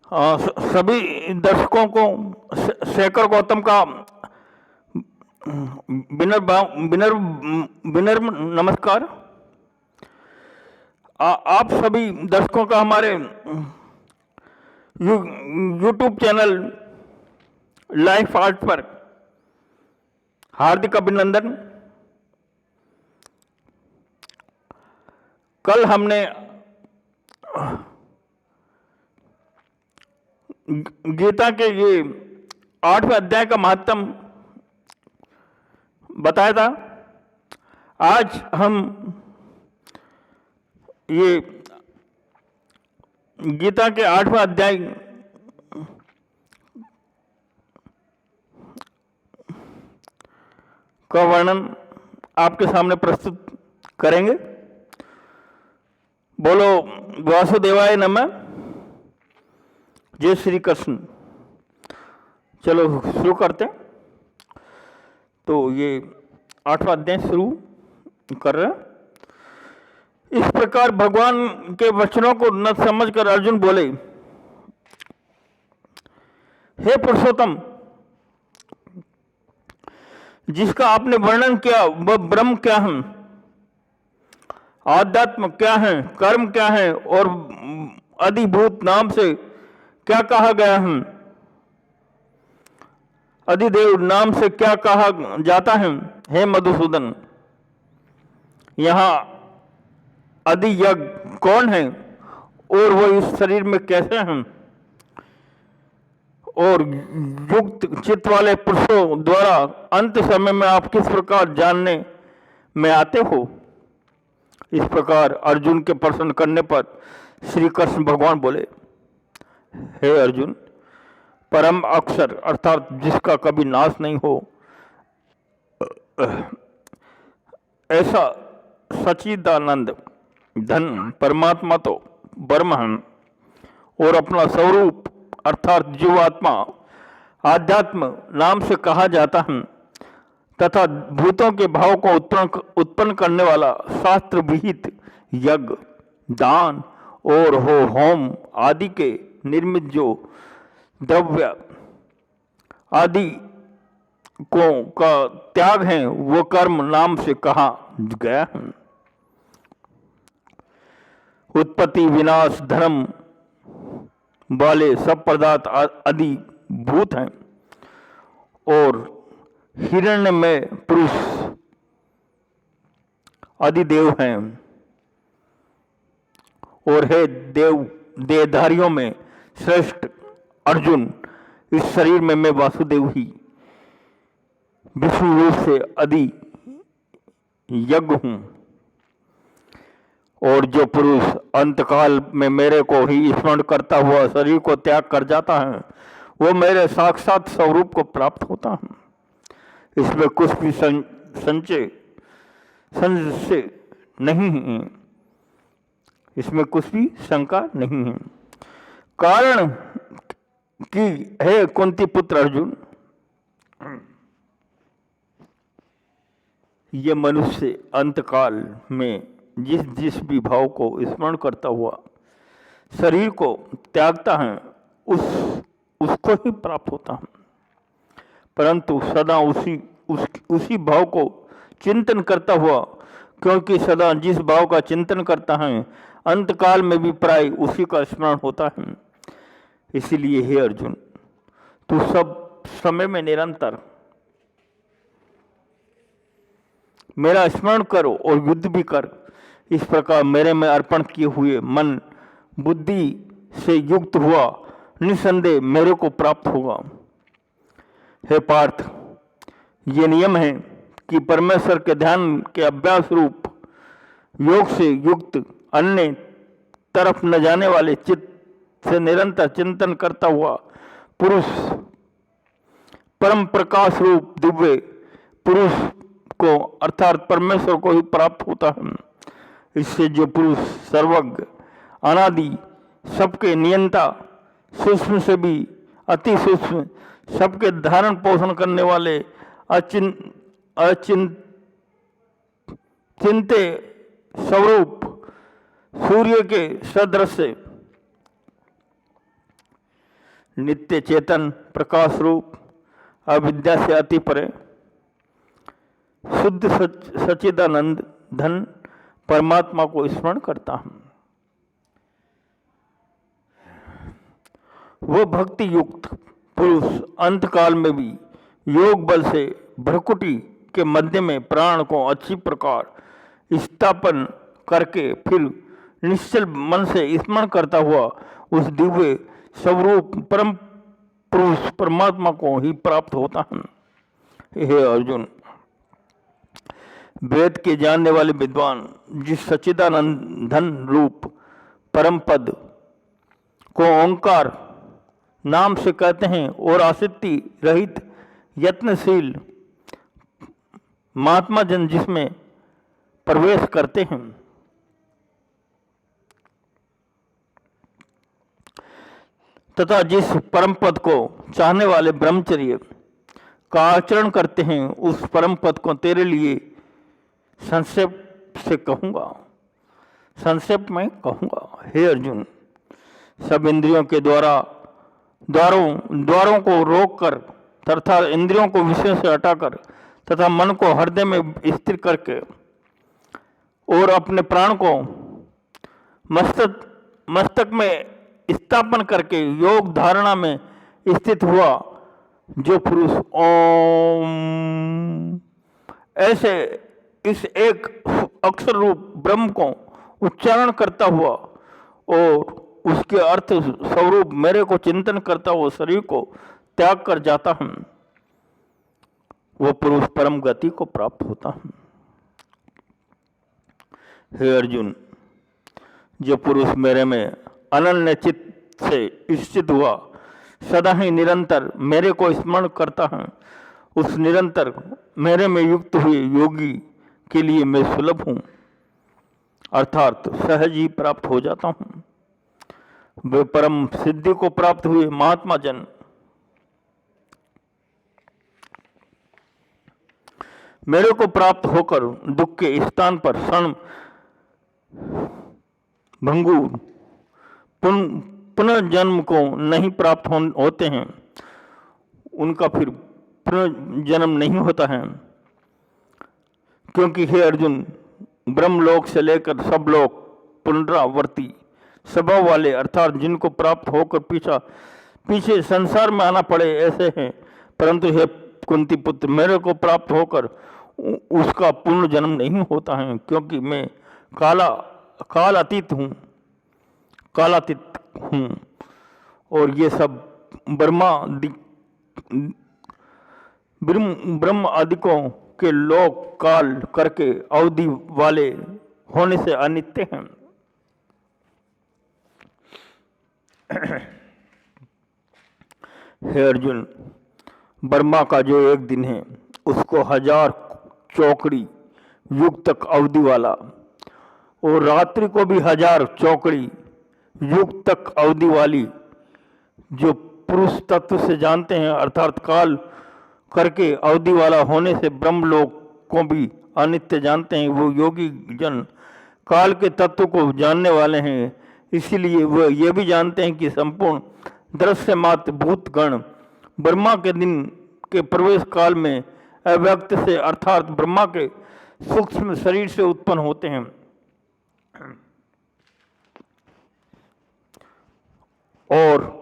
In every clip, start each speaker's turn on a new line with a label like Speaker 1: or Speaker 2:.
Speaker 1: सभी दर्शकों को शेखर गौतम का विनर विनर नमस्कार। आप सभी दर्शकों का हमारे यूट्यूब चैनल लाइफ आर्ट पर हार्दिक अभिनंदन। कल हमने गीता के ये 8वें अध्याय का महत्व बताया था। आज हम ये गीता के 8वें अध्याय का वर्णन आपके सामने प्रस्तुत करेंगे। बोलो वासुदेवाय नमः। जय श्री कृष्ण। चलो शुरू करते हैं। तो ये 8वां अध्याय शुरू कर रहे हैं। इस प्रकार भगवान के वचनों को न समझकर अर्जुन बोले, हे पुरुषोत्तम, जिसका आपने वर्णन किया वह ब्रह्म क्या है, आध्यात्म क्या है, कर्म क्या है और अधिभूत नाम से क्या कहा गया है, अधिदेव नाम से क्या कहा जाता है। हे मधुसूदन, यहाँ अधियज्ञ कौन है और वो इस शरीर में कैसे हैं, और युक्त चित्त वाले पुरुषों द्वारा अंत समय में आप किस प्रकार जानने में आते हो। इस प्रकार अर्जुन के प्रश्न करने पर श्री कृष्ण भगवान बोले, हे अर्जुन, परम अक्षर अर्थात जिसका कभी नाश नहीं हो, ऐसा सच्चिदानंद धन परमात्मा तो ब्रह्म है और अपना स्वरूप अर्थात जीवात्मा आध्यात्म नाम से कहा जाता है, तथा भूतों के भाव को उत्पन्न करने वाला शास्त्र विहित यज्ञ, दान और होम आदि के निर्मित जो द्रव्य आदि को का त्याग है वो कर्म नाम से कहा गया है। उत्पत्ति विनाश धर्म वाले सब पदार्थ आदि भूत हैं और हिरण्य में पुरुष अधिदेव हैं, और हे देव देहधारियों में श्रेष्ठ अर्जुन, इस शरीर में मैं वासुदेव ही विष्णु रूप से अधि यज्ञ हूं, और जो पुरुष अंतकाल में मेरे को ही स्मरण करता हुआ शरीर को त्याग कर जाता है वो मेरे साक्षात स्वरूप को प्राप्त होता है। इसमें कुछ भी संशय नहीं है, इसमें कुछ भी शंका नहीं है। कारण कि हे कुंती पुत्र अर्जुन, ये मनुष्य अंतकाल में जिस जिस भी भाव को स्मरण करता हुआ शरीर को त्यागता है उसको ही प्राप्त होता है, परंतु सदा उसी भाव को चिंतन करता हुआ, क्योंकि सदा जिस भाव का चिंतन करता है अंतकाल में भी प्राय उसी का स्मरण होता है। इसीलिए हे अर्जुन, तू सब समय में निरंतर मेरा स्मरण करो और युद्ध भी कर। इस प्रकार मेरे में अर्पण किए हुए मन बुद्धि से युक्त हुआ निसंदेह मेरे को प्राप्त होगा। हे पार्थ, ये नियम है कि परमेश्वर के ध्यान के अभ्यास रूप योग से युक्त अन्य तरफ न जाने वाले चित्त से निरंतर चिंतन करता हुआ पुरुष परम प्रकाश रूप दिव्य पुरुष को अर्थात परमेश्वर को ही प्राप्त होता है। इससे जो पुरुष सर्वज्ञ अनादि सबके नियंता सूक्ष्म से भी अति सूक्ष्म सबके धारण पोषण करने वाले चिंते स्वरूप सूर्य के सदृश नित्य चेतन प्रकाश रूप, अविद्या से अति परे, शुद्ध सच्चिदानंद धन परमात्मा को स्मरण करता हूं। वो भक्ति युक्त पुरुष अंतकाल में भी योग बल से भ्रकुटी के मध्य में प्राण को अच्छी प्रकार स्थापन करके फिर निश्चल मन से स्मरण करता हुआ उस दिव्य स्वरूप परम पुरुष परमात्मा को ही प्राप्त होता है। हे अर्जुन, वेद के जानने वाले विद्वान जिस सच्चिदानंद धन रूप परम पद को ओंकार नाम से कहते हैं और आसक्ति रहित यत्नशील महात्मा जन जिसमें प्रवेश करते हैं, तथा जिस परम पद को चाहने वाले ब्रह्मचर्य का आचरण करते हैं, उस परम पद को तेरे लिए संक्षेप से कहूंगा, संक्षेप में कहूंगा। हे अर्जुन, सब इंद्रियों के द्वारों को रोककर तथा इंद्रियों को विषय से हटाकर तथा मन को हृदय में स्थिर करके और अपने प्राण को मस्तक में स्थापन करके योग धारणा में स्थित हुआ जो पुरुष ओम ऐसे इस एक अक्षर रूप ब्रह्म को उच्चारण करता हुआ और उसके अर्थ स्वरूप मेरे को चिंतन करता हुआ शरीर को त्याग कर जाता हूं, वो पुरुष परम गति को प्राप्त होता है। हे अर्जुन, जो पुरुष मेरे में अनन्य चित्त से स्थित हुआ सदा ही निरंतर मेरे को स्मरण करता है, उस निरंतर मेरे में युक्त हुए योगी के लिए मैं सुलभ हूं, अर्थात सहज ही प्राप्त हो जाता हूं। वे परम सिद्धि को प्राप्त हुए महात्मा जन मेरे को प्राप्त होकर दुख के स्थान पर क्षण भंगुर पुनर्जन्म को नहीं प्राप्त होते हैं, उनका फिर पुनर्जन्म नहीं होता है, क्योंकि हे अर्जुन, ब्रह्मलोक से लेकर सब लोग पुनरावर्ती स्वभाव वाले अर्थात जिनको प्राप्त होकर पीछे संसार में आना पड़े ऐसे हैं, परंतु हे कुंती पुत्र, मेरे को प्राप्त होकर उसका पुनर्जन्म नहीं होता है, क्योंकि मैं कालातीत हूँ और ये सब ब्रह्म आदिकों के लोक काल करके अवधि वाले होने से अनित्य हैं। हे अर्जुन, ब्रह्मा का जो एक दिन है उसको 1000 चौकड़ी युग तक अवधि वाला और रात्रि को भी 1000 चौकड़ी युग तक अवधि वाली जो पुरुष तत्व से जानते हैं, अर्थात काल करके अवधि वाला होने से ब्रह्मलोक को भी अनित्य जानते हैं, वो योगी जन काल के तत्व को जानने वाले हैं। इसीलिए वह ये भी जानते हैं कि संपूर्ण दृश्य मात्र भूत गण ब्रह्मा के दिन के प्रवेश काल में अव्यक्त से अर्थात ब्रह्मा के सूक्ष्म शरीर से उत्पन्न होते हैं और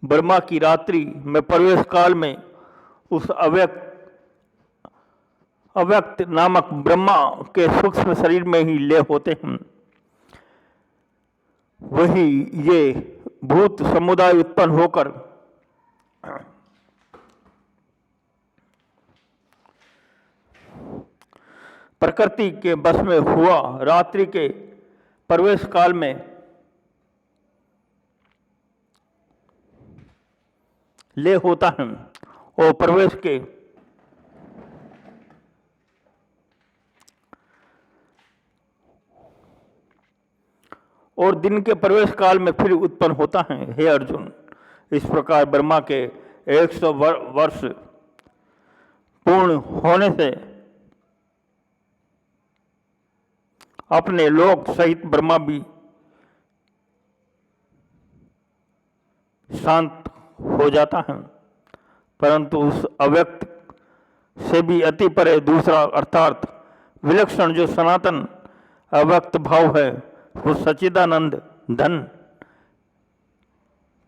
Speaker 1: ब्रह्मा की रात्रि में प्रवेश काल में उस अव्यक्त नामक ब्रह्मा के सूक्ष्म शरीर में ही लय होते हैं। वही ये भूत समुदाय उत्पन्न होकर प्रकृति के बस में हुआ रात्रि के प्रवेश काल में ले होता है और प्रवेश के और दिन के प्रवेश काल में फिर उत्पन्न होता है। हे अर्जुन, इस प्रकार ब्रह्मा के 100 वर्ष पूर्ण होने से अपने लोक सहित ब्रह्मा भी शांत हो जाता है, परंतु उस अव्यक्त से भी अति परे दूसरा अर्थात विलक्षण जो सनातन अव्यक्त भाव है, वो सच्चिदानंद धन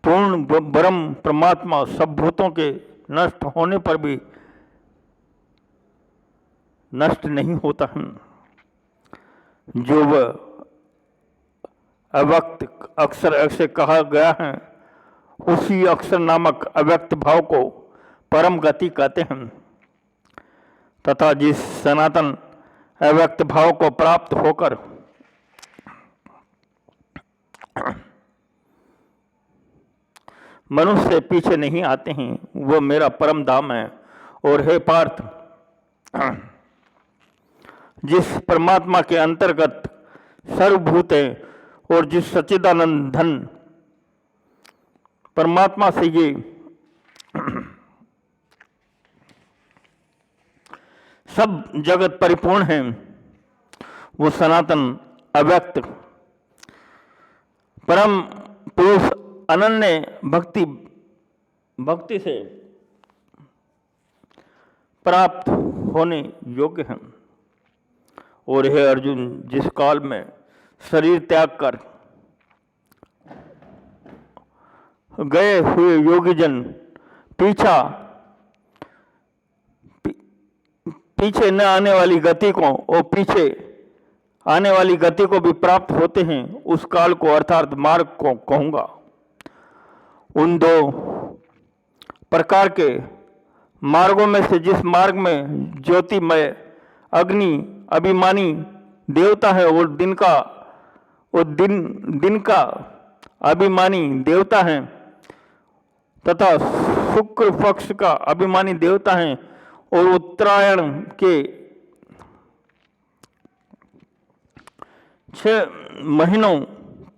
Speaker 1: पूर्ण ब्रह्म परमात्मा सब भूतों के नष्ट होने पर भी नष्ट नहीं होता है। जो वह अव्यक्त अक्षर ऐसे कहा गया है, उसी अक्षर नामक अव्यक्त भाव को परम गति कहते हैं, तथा जिस सनातन अव्यक्त भाव को प्राप्त होकर मनुष्य पीछे नहीं आते हैं, वह मेरा परम धाम है। और हे पार्थ, जिस परमात्मा के अंतर्गत सर्वभूत है और जिस सच्चिदानंद धन परमात्मा से ये सब जगत परिपूर्ण है, वो सनातन अव्यक्त परम पुरुष अनन्य भक्ति से प्राप्त होने योग्य हैं। और हे अर्जुन, जिस काल में शरीर त्याग कर गए हुए योगीजन पीछे न आने वाली गति को और पीछे आने वाली गति को भी प्राप्त होते हैं, उस काल को अर्थात मार्ग को कहूँगा। उन दो प्रकार के मार्गों में से जिस मार्ग में ज्योतिमय अग्नि अभिमानी देवता है और दिन का अभिमानी देवता है तथा शुक्र पक्ष का अभिमानी देवता है और उत्तरायण के 6 महीनों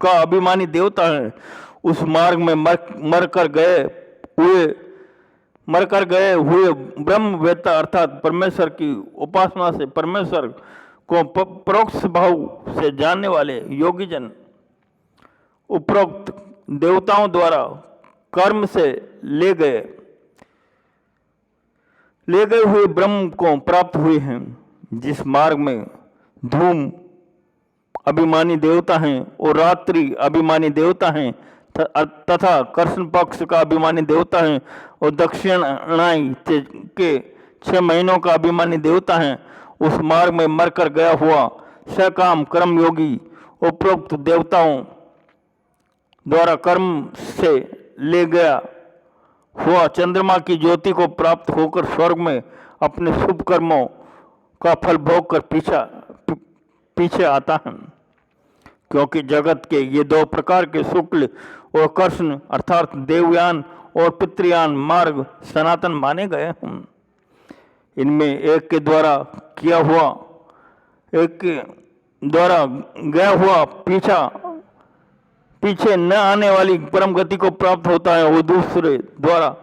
Speaker 1: का अभिमानी देवता है, उस मार्ग में मर कर गए हुए ब्रह्मवेत्ता अर्थात परमेश्वर की उपासना से परमेश्वर को परोक्ष भाव से जानने वाले योगीजन उपरोक्त देवताओं द्वारा कर्म से ले गए हुए ब्रह्म को प्राप्त हुए हैं। जिस मार्ग में धूम अभिमानी देवता हैं और रात्रि अभिमानी देवता हैं तथा कृष्ण पक्ष का अभिमानी देवता है और दक्षिणाई के 6 महीनों का अभिमानी देवता है, उस मार्ग में मर कर गया हुआ सकाम कर्म योगी उपरोक्त देवताओं द्वारा कर्म से ले गया हुआ चंद्रमा की ज्योति को प्राप्त होकर स्वर्ग में अपने शुभ कर्मों का फल भोग कर पीछे आता है। क्योंकि जगत के ये 2 प्रकार के शुक्ल और कृष्ण अर्थात देवयान और पितृयान मार्ग सनातन माने गए हैं। इनमें एक के द्वारा गया हुआ पीछे न आने वाली परम गति को प्राप्त होता है, वो दूसरे द्वारा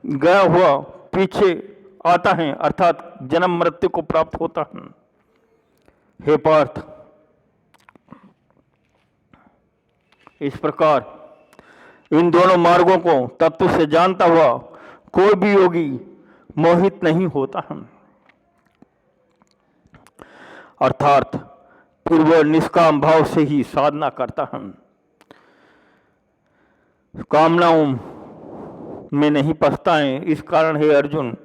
Speaker 1: गया हुआ पीछे आता है अर्थात जन्म मृत्यु को प्राप्त होता है। हे पार्थ, इस प्रकार इन दोनों मार्गों को तत्व से जानता हुआ कोई भी योगी मोहित नहीं होता है, अर्थात फिर वह निष्काम भाव से ही साधना करता है, कामनाओं में नहीं फंसता है। इस कारण हे अर्जुन,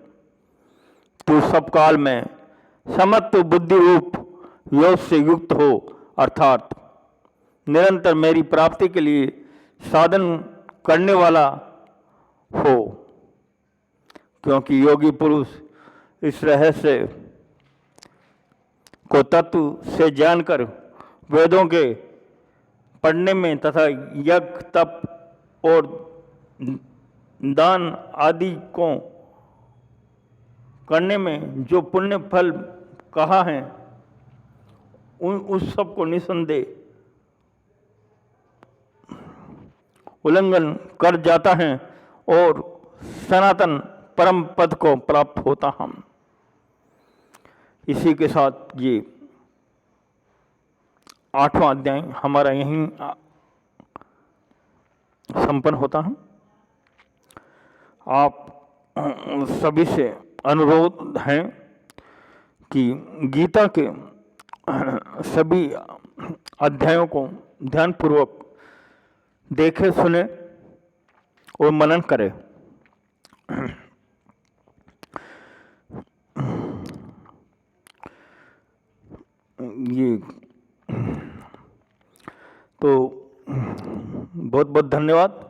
Speaker 1: तू सब काल में समत्व बुद्धि रूप योग से युक्त हो अर्थात निरंतर मेरी प्राप्ति के लिए साधन करने वाला हो। क्योंकि योगी पुरुष इस रहस्य को तत्व से जानकर वेदों के पढ़ने में तथा यज्ञ तप और दान आदि को करने में जो पुण्य फल कहा है उस सब को निसंदेह उल्लंघन कर जाता है और सनातन परम पद को प्राप्त होता हम। इसी के साथ ये 8वां अध्याय हमारा यहीं संपन्न होता है। आप सभी से अनुरोध है कि गीता के सभी अध्यायों को ध्यानपूर्वक देखें, सुने और मनन करें। ये तो बहुत बहुत धन्यवाद।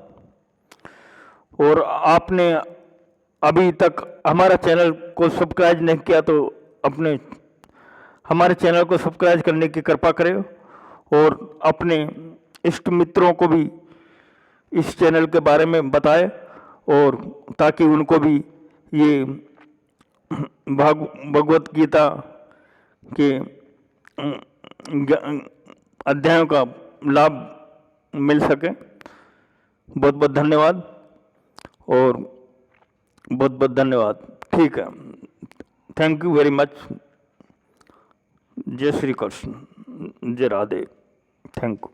Speaker 1: और आपने अभी तक हमारा चैनल को सब्सक्राइब नहीं किया तो अपने हमारे चैनल को सब्सक्राइब करने की कृपा करें और अपने इष्ट मित्रों को भी इस चैनल के बारे में बताएं, और ताकि उनको भी ये भगवत गीता के अध्यायों का लाभ मिल सके। बहुत बहुत धन्यवाद और बहुत बहुत धन्यवाद। ठीक है, थैंक यू वेरी मच। जय श्री कृष्ण, जय राधे, थैंक यू।